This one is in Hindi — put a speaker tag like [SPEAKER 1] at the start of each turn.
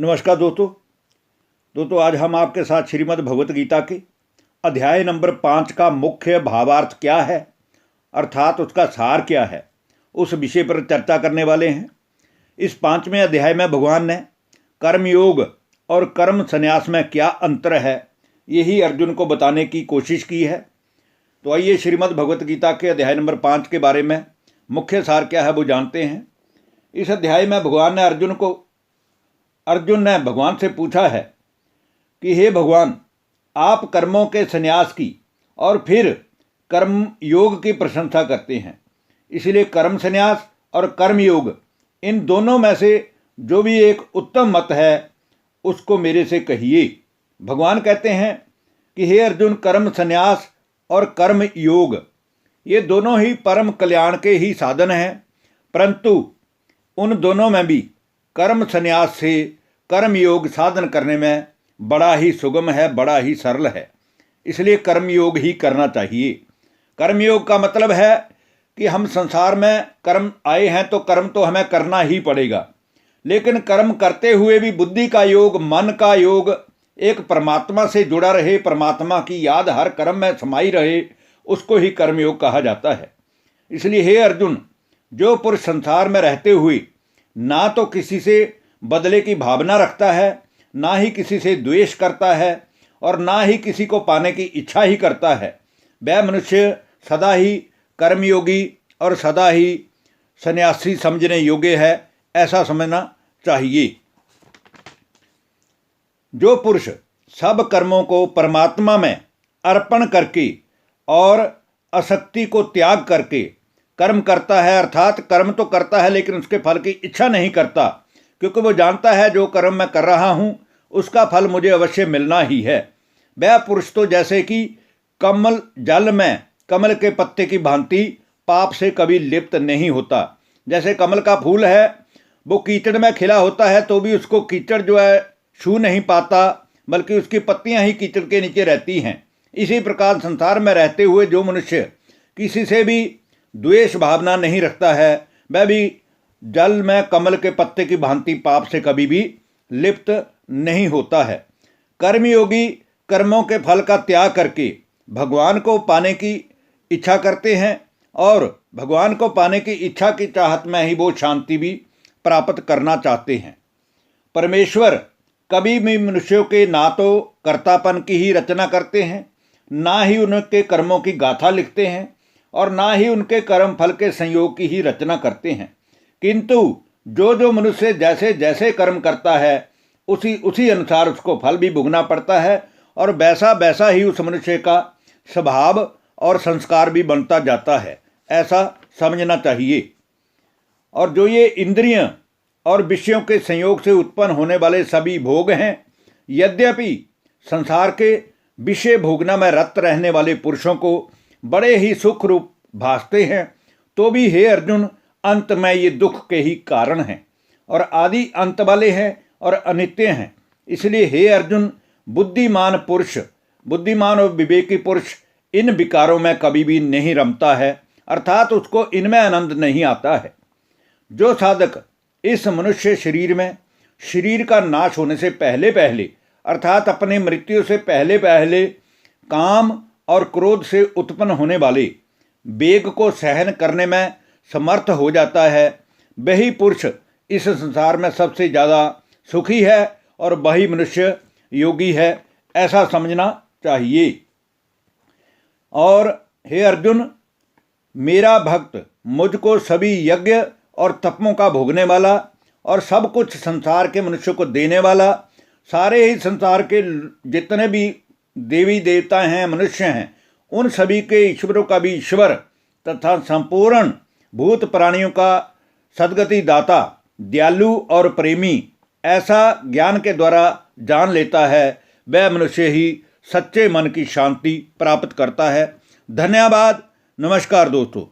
[SPEAKER 1] नमस्कार दोस्तों आज हम आपके साथ श्रीमद् भगवत गीता के अध्याय नंबर 5 का मुख्य भावार्थ क्या है अर्थात उसका सार क्या है उस विषय पर चर्चा करने वाले हैं। इस 5वें अध्याय में भगवान ने कर्मयोग और कर्म संन्यास में क्या अंतर है यही अर्जुन को बताने की कोशिश की है। तो आइए श्रीमद् भगवत गीता के अध्याय नंबर 5 के बारे में मुख्य सार क्या है वो जानते हैं। इस अध्याय में अर्जुन ने भगवान से पूछा है कि हे भगवान, आप कर्मों के संन्यास की और फिर कर्म योग की प्रशंसा करते हैं, इसलिए कर्म संन्यास और कर्म योग इन दोनों में से जो भी एक उत्तम मत है उसको मेरे से कहिए। भगवान कहते हैं कि हे अर्जुन, कर्म संन्यास और कर्म योग ये दोनों ही परम कल्याण के ही साधन हैं, परंतु उन दोनों में भी कर्म संन्यास से कर्म योग साधन करने में बड़ा ही सुगम है, बड़ा ही सरल है, इसलिए कर्म योग ही करना चाहिए। कर्म योग का मतलब है कि हम संसार में कर्म आए हैं तो कर्म तो हमें करना ही पड़ेगा, लेकिन कर्म करते हुए भी बुद्धि का योग, मन का योग, एक परमात्मा से जुड़ा रहे, परमात्मा की याद हर कर्म में समाई रहे, उसको ही कर्मयोग कहा जाता है। इसलिए हे अर्जुन, जो पुरुष संसार में रहते हुए ना तो किसी से बदले की भावना रखता है, ना ही किसी से द्वेष करता है और ना ही किसी को पाने की इच्छा ही करता है, वह मनुष्य सदा ही कर्मयोगी और सदा ही सन्यासी समझने योग्य है, ऐसा समझना चाहिए। जो पुरुष सब कर्मों को परमात्मा में अर्पण करके और आसक्ति को त्याग करके कर्म करता है, अर्थात कर्म तो करता है लेकिन उसके फल की इच्छा नहीं करता, क्योंकि वो जानता है जो कर्म मैं कर रहा हूँ उसका फल मुझे अवश्य मिलना ही है, वह पुरुष तो जैसे कि कमल जल में कमल के पत्ते की भांति पाप से कभी लिप्त नहीं होता। जैसे कमल का फूल है वो कीचड़ में खिला होता है तो भी उसको कीचड़ जो है छू नहीं पाता, बल्कि उसकी पत्तियां ही कीचड़ के नीचे रहती हैं। इसी प्रकार संसार में रहते हुए जो मनुष्य किसी से भी द्वेष भावना नहीं रखता है, वह भी जल में कमल के पत्ते की भांति पाप से कभी भी लिप्त नहीं होता है। कर्मयोगी कर्मों के फल का त्याग करके भगवान को पाने की इच्छा करते हैं और भगवान को पाने की इच्छा की चाहत में ही वो शांति भी प्राप्त करना चाहते हैं। परमेश्वर कभी भी मनुष्यों के ना तो कर्तापन की ही रचना करते हैं, ना ही उनके कर्मों की गाथा लिखते हैं और ना ही उनके कर्म फल के संयोग की ही रचना करते हैं, किंतु जो मनुष्य जैसे जैसे कर्म करता है उसी अनुसार उसको फल भी भुगतना पड़ता है और वैसा वैसा ही उस मनुष्य का स्वभाव और संस्कार भी बनता जाता है, ऐसा समझना चाहिए। और जो ये इंद्रियां और विषयों के संयोग से उत्पन्न होने वाले सभी भोग हैं, यद्यपि संसार के विषय भोगना में रत रहने वाले पुरुषों को बड़े ही सुख रूप भासते हैं, तो भी हे अर्जुन, अंत में ये दुख के ही कारण हैं और आदि अंत वाले हैं और अनित्य हैं। इसलिए हे अर्जुन, बुद्धिमान और विवेकी पुरुष इन विकारों में कभी भी नहीं रमता है, अर्थात उसको इनमें आनंद नहीं आता है। जो साधक इस मनुष्य शरीर में शरीर का नाश होने से पहले पहले, अर्थात अपने मृत्यु से पहले पहले काम और क्रोध से उत्पन्न होने वाले वेग को सहन करने में समर्थ हो जाता है, वही पुरुष इस संसार में सबसे ज़्यादा सुखी है और वही मनुष्य योगी है, ऐसा समझना चाहिए। और हे अर्जुन, मेरा भक्त मुझको सभी यज्ञ और तपों का भोगने वाला और सब कुछ संसार के मनुष्य को देने वाला, सारे ही संसार के जितने भी देवी देवता हैं, मनुष्य हैं, उन सभी के ईश्वरों का भी ईश्वर तथा संपूर्ण भूत प्राणियों का सद्गति दाता, दयालु और प्रेमी, ऐसा ज्ञान के द्वारा जान लेता है, वह मनुष्य ही सच्चे मन की शांति प्राप्त करता है। धन्यवाद। नमस्कार दोस्तों।